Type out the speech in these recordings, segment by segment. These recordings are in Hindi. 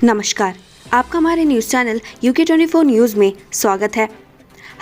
नमस्कार, आपका हमारे न्यूज़ चैनल UK24 न्यूज़ में स्वागत है।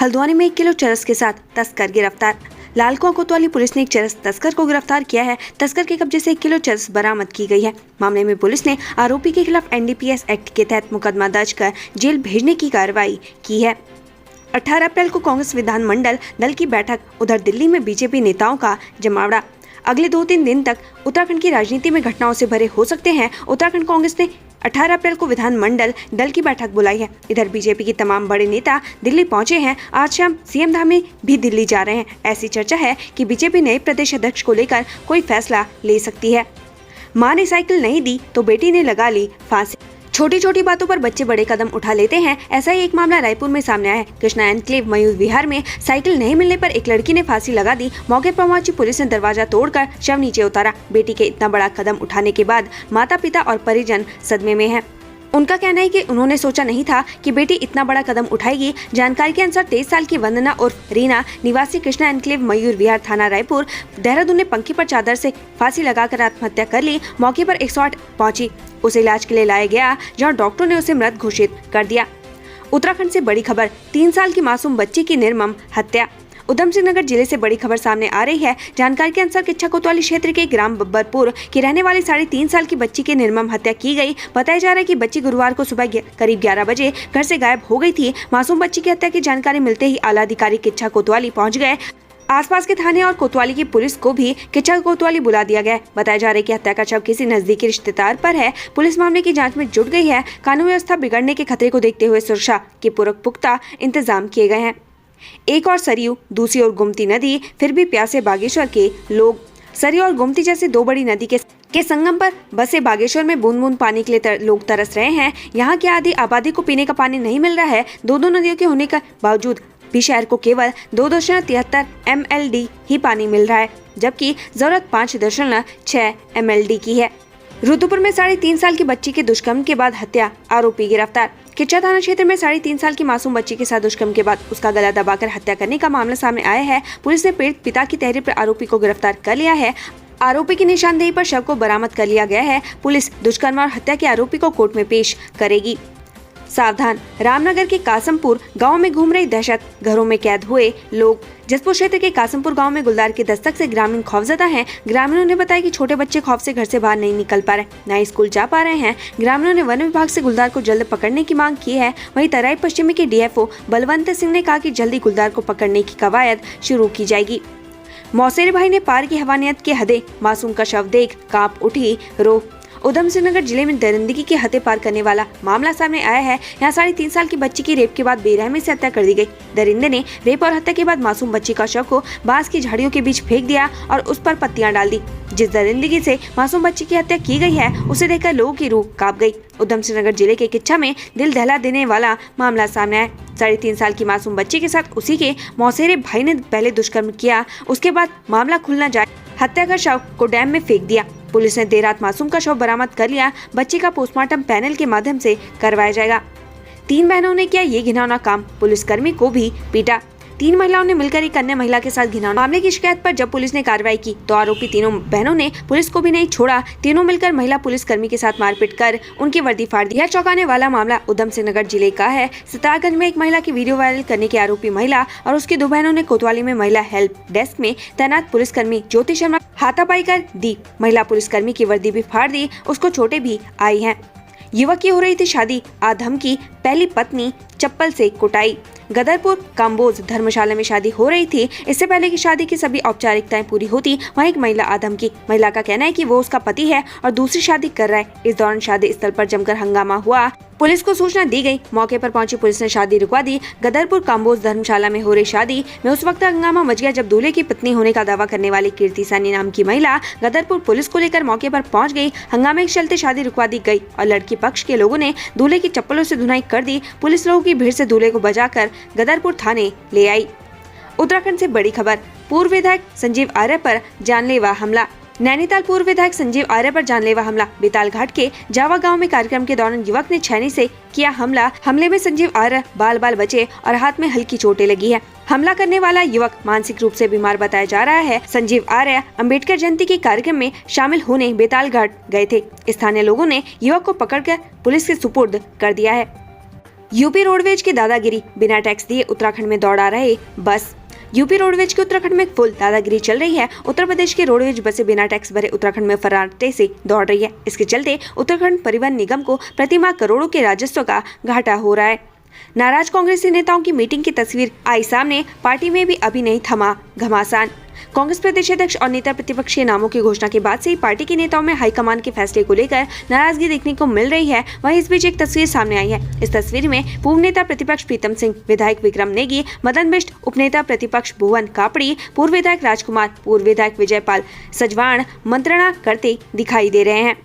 हल्द्वानी में 1 किलो चरस के साथ तस्कर गिरफ्तार। लालकुआं कोतवाली पुलिस ने एक चरस तस्कर को गिरफ्तार किया है। तस्कर के कब्जे से 1 किलो चरस बरामद की गई है। मामले में पुलिस ने आरोपी के खिलाफ NDPS एक्ट के तहत मुकदमा दर्ज कर जेल भेजने की कार्रवाई की है। 18 अप्रैल को कांग्रेस विधानमंडल दल की बैठक, उधर दिल्ली में बीजेपी नेताओं का जमावड़ा। अगले 2-3 दिन तक उत्तराखंड की राजनीति में घटनाओं से भरे हो सकते हैं। उत्तराखंड कांग्रेस ने 18 अप्रैल को विधानमंडल दल की बैठक बुलाई है। इधर बीजेपी के तमाम बड़े नेता दिल्ली पहुंचे हैं। आज शाम CM धामी भी दिल्ली जा रहे हैं। ऐसी चर्चा है कि बीजेपी नए प्रदेश अध्यक्ष को लेकर कोई फैसला ले सकती है। मां ने साइकिल नहीं दी तो बेटी ने लगा ली फांसी। छोटी छोटी बातों पर बच्चे बड़े कदम उठा लेते हैं। ऐसा ही एक मामला रायपुर में सामने आया है। कृष्णा एनक्लेव मयूर विहार में साइकिल नहीं मिलने पर एक लड़की ने फांसी लगा दी। मौके पर पहुंची पुलिस ने दरवाजा तोड़कर शव नीचे उतारा। बेटी के इतना बड़ा कदम उठाने के बाद माता पिता और परिजन सदमे में हैं। उनका कहना है कि उन्होंने सोचा नहीं था कि बेटी इतना बड़ा कदम उठाएगी। जानकारी के अनुसार 23 साल की वंदना उर्फ रीना निवासी कृष्णा एनक्लेव मयूर विहार थाना रायपुर देहरादून ने पंखे पर चादर से फांसी लगाकर आत्महत्या कर ली। मौके पर 108 पहुंची। उसे इलाज के लिए लाया गया, जहां डॉक्टर ने उसे मृत घोषित कर दिया। उत्तराखंड से बड़ी खबर, 3 साल की मासूम बच्ची की निर्मम हत्या। उधम सिंह नगर जिले से बड़ी खबर सामने आ रही है। जानकारी के अनुसार किच्छा कोतवाली क्षेत्र के ग्राम बब्बरपुर की रहने वाली 3.5 साल की बच्ची की निर्मम हत्या की गई। बताया जा रहा है कि बच्ची गुरुवार को सुबह करीब 11 बजे घर से गायब हो गई थी। मासूम बच्ची की हत्या की जानकारी मिलते ही आला अधिकारी किच्छा कोतवाली पहुंच गए। आसपास के थाने और कोतवाली की पुलिस को भी किच्छा कोतवाली बुला दिया गया है। बताया जा रहा है कि हत्या का शव किसी नजदीकी रिश्तेदार पर है। पुलिस मामले की जांच में जुट गई है। कानून व्यवस्था बिगड़ने के खतरे को देखते हुए सुरक्षा के पुख्ता इंतजाम किए गए हैं। एक और सरयू, दूसरी ओर गोमती नदी, फिर भी प्यासे बागेश्वर के लोग। सरयू और गोमती जैसे 2 बड़ी नदी के संगम पर बसे बागेश्वर में बूंद बूंद पानी के लिए लोग तरस रहे हैं। यहाँ की आधी आबादी को पीने का पानी नहीं मिल रहा है। दो नदियों के होने के बावजूद भी शहर को केवल 2.73 MLD ही पानी मिल रहा है, जबकि जरूरत 5.6 MLD की है। रुद्रपुर में 3.5 साल की बच्ची के दुष्कर्म के बाद हत्या, आरोपी गिरफ्तार। किच्छा थाना क्षेत्र में 3.5 साल की मासूम बच्ची के साथ दुष्कर्म के बाद उसका गला दबाकर हत्या करने का मामला सामने आया है। पुलिस ने पीड़ित पिता की तहरीर पर आरोपी को गिरफ्तार कर लिया है। आरोपी की निशानदेही पर शव को बरामद कर लिया गया है। पुलिस दुष्कर्म और हत्या के आरोपी को कोर्ट में पेश करेगी। सावधान, रामनगर के कासमपुर गांव में घूम रही दहशत, घरों में कैद हुए लोग। जसपुर क्षेत्र के कासमपुर गांव में गुलदार की दस्तक से ग्रामीण खौफजदा हैं। ग्रामीणों ने बताया कि छोटे बच्चे खौफ से घर से बाहर नहीं निकल पा रहे, न ही स्कूल जा पा रहे हैं। ग्रामीणों ने वन विभाग से गुलदार को जल्द पकड़ने की मांग की है। वहीं तराई पश्चिमी के DFO बलवंत सिंह ने कहा कि जल्दी गुलदार को पकड़ने की कवायद शुरू की जाएगी। मौसेरे भाई ने पार की हवानियत की हदें, मासूम का शव देख कांप उठी रूह। उधम सिंह नगर जिले में दरिंदगी की हदें पार करने वाला मामला सामने आया है। यहाँ 3.5 साल की बच्ची की रेप के बाद बेरहमी से हत्या कर दी गई। दरिंदे ने रेप और हत्या के बाद मासूम बच्ची का शव को बांस की झाड़ियों के बीच फेंक दिया और उस पर पत्तियां डाल दी। जिस दरिंदगी से मासूम बच्ची की हत्या की गई है, उसे देखकर लोगों की रूह कांप गई। उधम सिंह नगर जिले के किच्छा में दिल दहला देने वाला मामला सामने आया। 3.5 साल की मासूम बच्ची के साथ उसी के मौसेरे भाई ने पहले दुष्कर्म किया, उसके बाद मामला खुल न जाए हत्या कर शव को डैम में फेंक दिया। पुलिस ने देर रात मासूम का शव बरामद कर लिया। बच्ची का पोस्टमार्टम पैनल के माध्यम से करवाया जाएगा। 3 बहनों ने किया ये घिनौना काम, पुलिसकर्मी को भी पीटा। 3 महिलाओं ने मिलकर एक अन्य महिला के साथ घिनौना मामले की शिकायत पर जब पुलिस ने कार्रवाई की तो आरोपी तीनों बहनों ने पुलिस को भी नहीं छोड़ा। तीनों मिलकर महिला पुलिसकर्मी के साथ मारपीट कर उनकी वर्दी फाड़ दी। यह चौंकाने वाला मामला उधम सिंह नगर जिले का है। सितारगंज में एक महिला की वीडियो वायरल करने के आरोपी महिला और उसकी 2 बहनों ने कोतवाली में महिला हेल्प डेस्क में तैनात पुलिसकर्मी ज्योति शर्मा हाथापाई कर दी। महिला पुलिसकर्मी की वर्दी भी फाड़ दी, उसको चोटें भी आई हैं। युवक की हो रही थी शादी, आधम की पहली पत्नी चप्पल से कुटाई। गदरपुर काम्बोज धर्मशाला में शादी हो रही थी। इससे पहले की शादी की सभी औपचारिकताएं पूरी होती, वहीं एक महिला आधम की। महिला का कहना है कि वो उसका पति है और दूसरी शादी कर रहा है। इस दौरान शादी स्थल पर जमकर हंगामा हुआ। पुलिस को सूचना दी गई। मौके पर पहुंची पुलिस ने शादी रुकवा दी। गदरपुर काम्बोज धर्मशाला में हो रही शादी में उस वक्त हंगामा मच गया जब दूल्हे की पत्नी होने का दावा करने वाली कीर्ति सानी नाम की महिला गदरपुर पुलिस को लेकर मौके पर पहुंच गई। हंगामे के चलते शादी रुकवा दी गई और लड़की पक्ष के लोगों ने दूल्हे की चप्पलों से धुनाई कर दी। पुलिस लोगों की भीड़ से दूल्हे को बचाकर गदरपुर थाने ले आई। उत्तराखंड से बड़ी खबर, पूर्व विधायक संजीव आर्य पर जानलेवा हमला। नैनीताल पूर्व विधायक संजीव आर्य पर जानलेवा हमला। बेताल घाट के जावा गांव में कार्यक्रम के दौरान युवक ने छैनी से किया हमला। हमले में संजीव आर्य बाल बचे और हाथ में हल्की चोटें लगी है। हमला करने वाला युवक मानसिक रूप से बीमार बताया जा रहा है। संजीव आर्य अंबेडकर जयंती के कार्यक्रम में शामिल होने बेताल घाट गए थे। स्थानीय लोगों ने युवक को पकड़कर पुलिस के सुपुर्द कर दिया है। यूपी रोडवेज की दादागिरी, बिना टैक्स दिए उत्तराखंड में दौड़ा रहे बस। यूपी रोडवेज की उत्तराखंड में फुल दादागिरी चल रही है। उत्तर प्रदेश की रोडवेज बसें बिना टैक्स भरे उत्तराखंड में फर्राटे से दौड़ रही है। इसके चलते उत्तराखंड परिवहन निगम को प्रतिमाह करोड़ों के राजस्व का घाटा हो रहा है। नाराज कांग्रेसी नेताओं की मीटिंग की तस्वीर आई सामने। पार्टी में भी अभी नहीं थमा घमासान। कांग्रेस प्रदेश अध्यक्ष और नेता प्रतिपक्ष के नामों की घोषणा के बाद से ही पार्टी के नेताओं में हाईकमान के फैसले को लेकर नाराजगी देखने को मिल रही है। वहीं इस बीच एक तस्वीर सामने आई है। इस तस्वीर में पूर्व नेता प्रतिपक्ष प्रीतम सिंह, विधायक विक्रम नेगी, मदन बिष्ट, उपनेता प्रतिपक्ष भुवन कापड़ी, पूर्व विधायक राजकुमार, पूर्व विधायक विजयपाल सजवाण मंत्रणा करते दिखाई दे रहे हैं।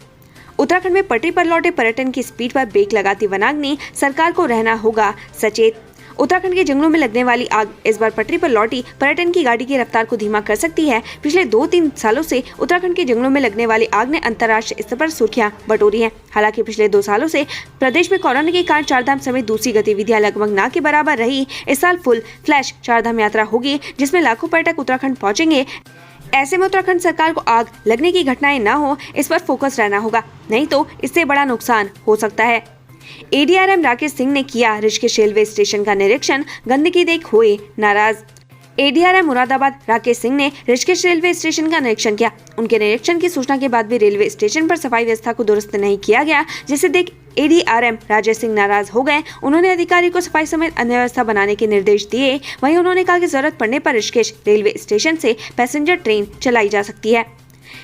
उत्तराखंड में पटरी पर लौटे पर्यटन की स्पीड पर ब्रेक लगाती वनाग्नि, सरकार को रहना होगा सचेत। उत्तराखंड के जंगलों में लगने वाली आग इस बार पटरी पर लौटी पर्यटन की गाड़ी की रफ्तार को धीमा कर सकती है। पिछले 2-3 सालों से उत्तराखंड के जंगलों में लगने वाली आग ने अंतर्राष्ट्रीय स्तर पर सुर्खियां बटोरी हैं। हालांकि पिछले 2 सालों से प्रदेश में कोरोना के कारण चारधाम समेत दूसरी गतिविधियां लगभग ना के बराबर रही। इस साल फुल फ्लैश चारधाम यात्रा होगी, जिसमें लाखों पर्यटक उत्तराखंड पहुंचेंगे। ऐसे में उत्तराखंड सरकार को आग लगने की घटनाएं न हो, इस पर फोकस रहना होगा, नहीं तो इससे बड़ा नुकसान हो सकता है। एडीआरएम राकेश सिंह ने किया ऋषिकेश रेलवे स्टेशन का निरीक्षण, गंदगी देख हुए नाराज। एडीआरएम मुरादाबाद राकेश सिंह ने ऋषिकेश रेलवे स्टेशन का निरीक्षण किया। उनके निरीक्षण की सूचना के बाद भी रेलवे स्टेशन पर सफाई व्यवस्था को दुरुस्त नहीं किया गया, जिसे देख एडीआरएम राजेश सिंह नाराज हो गए। उन्होंने अधिकारी को सफाई समेत अन्य व्यवस्था बनाने के निर्देश दिए। वहीं उन्होंने कहा कि जरूरत पड़ने पर ऋषिकेश रेलवे स्टेशन से पैसेंजर ट्रेन चलाई जा सकती है।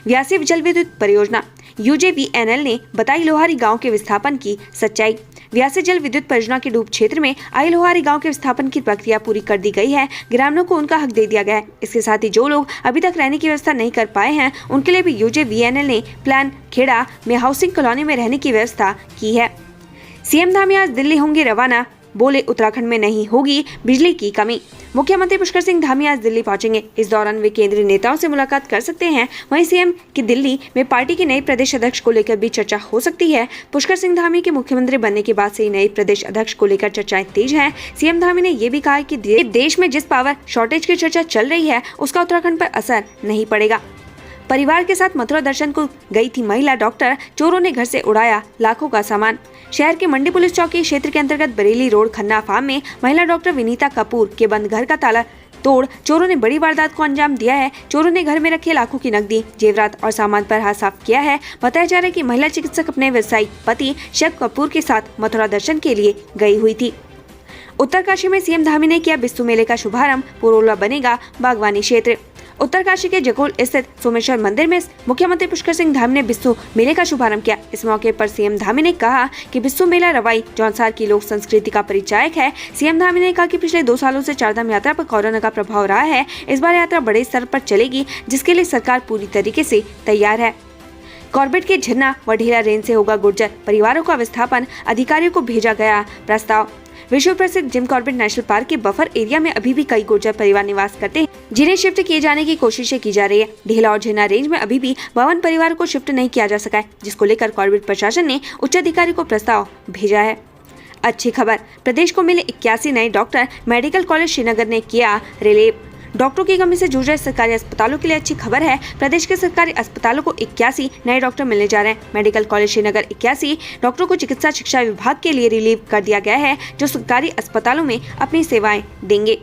व्यासी जल विद्युत परियोजना, यूजेवीएनएल ने बताई लोहारी गांव के विस्थापन की सच्चाई। व्यासी जल विद्युत परियोजना के डूब क्षेत्र में आई लोहारी गांव के विस्थापन की प्रक्रिया पूरी कर दी गई है। ग्रामीणों को उनका हक दे दिया गया है। इसके साथ ही जो लोग अभी तक रहने की व्यवस्था नहीं कर पाए हैं, उनके लिए भी यूजेवीएनएल ने प्लान खेड़ा में हाउसिंग कॉलोनी में रहने की व्यवस्था की है। सीएम धामी आज दिल्ली होंगे रवाना, बोले उत्तराखंड में नहीं होगी बिजली की कमी। मुख्यमंत्री पुष्कर सिंह धामी आज दिल्ली पहुंचेंगे। इस दौरान वे केंद्रीय नेताओं से मुलाकात कर सकते हैं। वहीं सीएम की दिल्ली में पार्टी के नए प्रदेश अध्यक्ष को लेकर भी चर्चा हो सकती है। पुष्कर सिंह धामी के मुख्यमंत्री बनने के बाद से ही नए प्रदेश अध्यक्ष को लेकर चर्चाएं तेज हैं। सीएम धामी ने ये भी कहा कि देश में जिस पावर शॉर्टेज की चर्चा चल रही है, उसका उत्तराखंड पर असर नहीं पड़ेगा। परिवार के साथ मथुरा दर्शन को गई थी महिला डॉक्टर, चोरों ने घर से उड़ाया लाखों का सामान। शहर के मंडी पुलिस चौकी क्षेत्र के अंतर्गत बरेली रोड खन्ना फार्म में महिला डॉक्टर विनीता कपूर के बंद घर का ताला तोड़ चोरों ने बड़ी वारदात को अंजाम दिया है। चोरों ने घर में रखे लाखों की नकदी, जेवरात और सामान पर हाथ साफ किया है। बताया जा रहा है कि महिला चिकित्सक अपने व्यवसायिक पति शिव कपूर के साथ मथुरा दर्शन के लिए गई हुई थी। उत्तरकाशी में सीएम धामी ने किया बिस्सू मेले का शुभारंभ, पुरोला बनेगा बागवानी क्षेत्र। उत्तरकाशी के जगोल स्थित सोमेश्वर मंदिर में मुख्यमंत्री पुष्कर सिंह धामी ने बिस्सू मेले का शुभारंभ किया। इस मौके पर सीएम धामी ने कहा कि बिस्सू मेला रवाई जौनसार की लोक संस्कृति का परिचायक है। सीएम धामी ने कहा कि पिछले 2 सालों से चारधाम यात्रा पर कोरोना का प्रभाव रहा है। इस बार यात्रा बड़े स्तर पर चलेगी, जिसके लिए सरकार पूरी तरीके से तैयार है। कॉर्बेट के झरना व ढेला रेंज से होगा गुर्जर परिवारों का विस्थापन, अधिकारियों को भेजा गया प्रस्ताव। विश्व प्रसिद्ध जिम कॉर्बेट नेशनल पार्क के बफर एरिया में अभी भी कई गुर्जर परिवार निवास करते हैं, जिन्हें शिफ्ट किए जाने की कोशिशें की जा रही है। ढेला और झरना रेंज में अभी भी 52 परिवारों को शिफ्ट नहीं किया जा सका है, जिसको लेकर कॉर्बेट प्रशासन ने उच्च अधिकारी को प्रस्ताव भेजा है। अच्छी खबर, प्रदेश को मिले 81 नए डॉक्टर। मेडिकल कॉलेज श्रीनगर ने किया रिलीव। डॉक्टरों की कमी से जूझ रहे सरकारी अस्पतालों के लिए अच्छी खबर है। प्रदेश के सरकारी अस्पतालों को 81 नए डॉक्टर मिलने जा रहे हैं। मेडिकल कॉलेज श्रीनगर 81 डॉक्टरों को चिकित्सा शिक्षा विभाग के लिए रिलीव कर दिया गया है, जो सरकारी अस्पतालों में अपनी सेवाएं देंगे।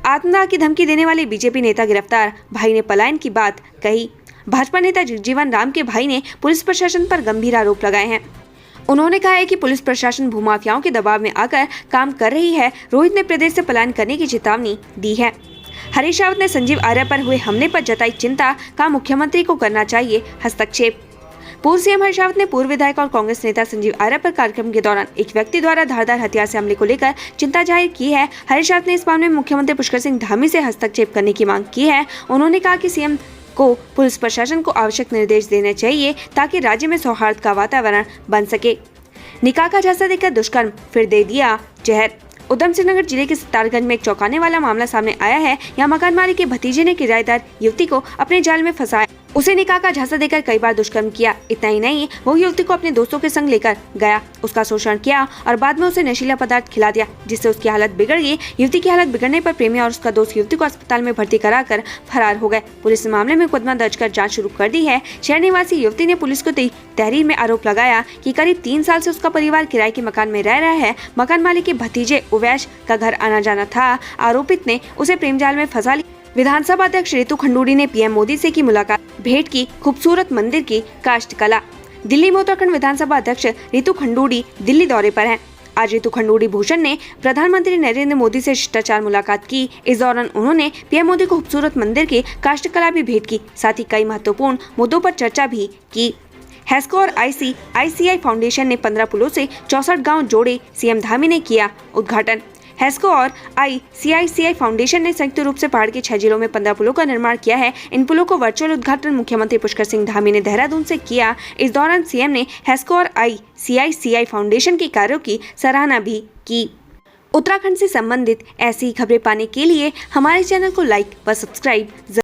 आत्मदाह की धमकी देने वाले बीजेपी नेता गिरफ्तार, भाई ने पलायन की बात कही। भाजपा नेता जगजीवन राम के भाई ने पुलिस प्रशासन पर गंभीर आरोप लगाए हैं। उन्होंने कहा है कि पुलिस प्रशासन भूमाफियाओं के दबाव में आकर काम कर रही है। रोहित ने प्रदेश से पलायन करने की चेतावनी दी है। हरीश रावत ने संजीव आर्य पर हुए हमले पर जताई चिंता, कहा मुख्यमंत्री को करना चाहिए हस्तक्षेप। पूर्व सीएम हरीश रावत ने पूर्व विधायक और कांग्रेस नेता संजीव आर्य पर कार्यक्रम के दौरान एक व्यक्ति द्वारा धारदार हथियार से हमले को लेकर चिंता जाहिर की है। हरीश रावत ने इस मामले में मुख्यमंत्री पुष्कर सिंह धामी से हस्तक्षेप करने की मांग की है। उन्होंने कहा कि सीएम को पुलिस प्रशासन को आवश्यक निर्देश देने चाहिए, ताकि राज्य में सौहार्द का वातावरण बन सके। निकाह का झांसा देकर दुष्कर्म, फिर दे दिया जहर। उधम सिंह नगर जिले के सितारगंज में एक चौंकाने वाला मामला सामने आया है। यहाँ मकान मालिक के भतीजे ने किराएदार युवती को अपने जाल में फंसाया उसे निकाह का झांसा देकर कई बार दुष्कर्म किया। इतना ही नहीं, वो युवती को अपने दोस्तों के संग लेकर गया, उसका शोषण किया और बाद में उसे नशीला पदार्थ खिला दिया, जिससे उसकी हालत बिगड़ गई। युवती की हालत बिगड़ने पर प्रेमी और उसका दोस्त युवती को अस्पताल में भर्ती कराकर फरार हो गए। पुलिस ने मामले में मुकदमा दर्ज कर जाँच शुरू कर दी है। शहर निवासी युवती ने पुलिस को दी तहरीर में आरोप लगाया कि करीब 3 साल से उसका परिवार किराए के मकान में रह रहा है। मकान मालिक के भतीजे उवैश का घर आना जाना था। आरोपित ने उसे प्रेम जाल में फंसा लिया। विधानसभा अध्यक्ष रितु खंडूड़ी ने पीएम मोदी से की मुलाकात, भेंट की खूबसूरत मंदिर की काष्ठकला। दिल्ली में उत्तराखंड विधानसभा अध्यक्ष रितु खंडूड़ी दिल्ली दौरे पर हैं। आज रितु खंडूड़ी भूषण ने प्रधानमंत्री नरेंद्र मोदी से शिष्टाचार मुलाकात की। इस दौरान उन्होंने पीएम मोदी को खूबसूरत मंदिर की काष्ठकला भी भेंट की, साथ ही कई महत्वपूर्ण मुद्दों पर चर्चा भी की। हेस्को और ICICI फाउंडेशन ने 15 पुलों से 64 गांव जोड़े, सीएम धामी ने किया उद्घाटन। हेस्को और ICICI फाउंडेशन ने संयुक्त रूप से पहाड़ के 6 जिलों में 15 पुलों का निर्माण किया है। इन पुलों को वर्चुअल उद्घाटन मुख्यमंत्री पुष्कर सिंह धामी ने देहरादून से किया। इस दौरान सीएम ने हेस्को और ICICI फाउंडेशन के कार्यों की सराहना भी की। उत्तराखंड से संबंधित ऐसी खबरें पाने के लिए हमारे चैनल को लाइक व सब्सक्राइब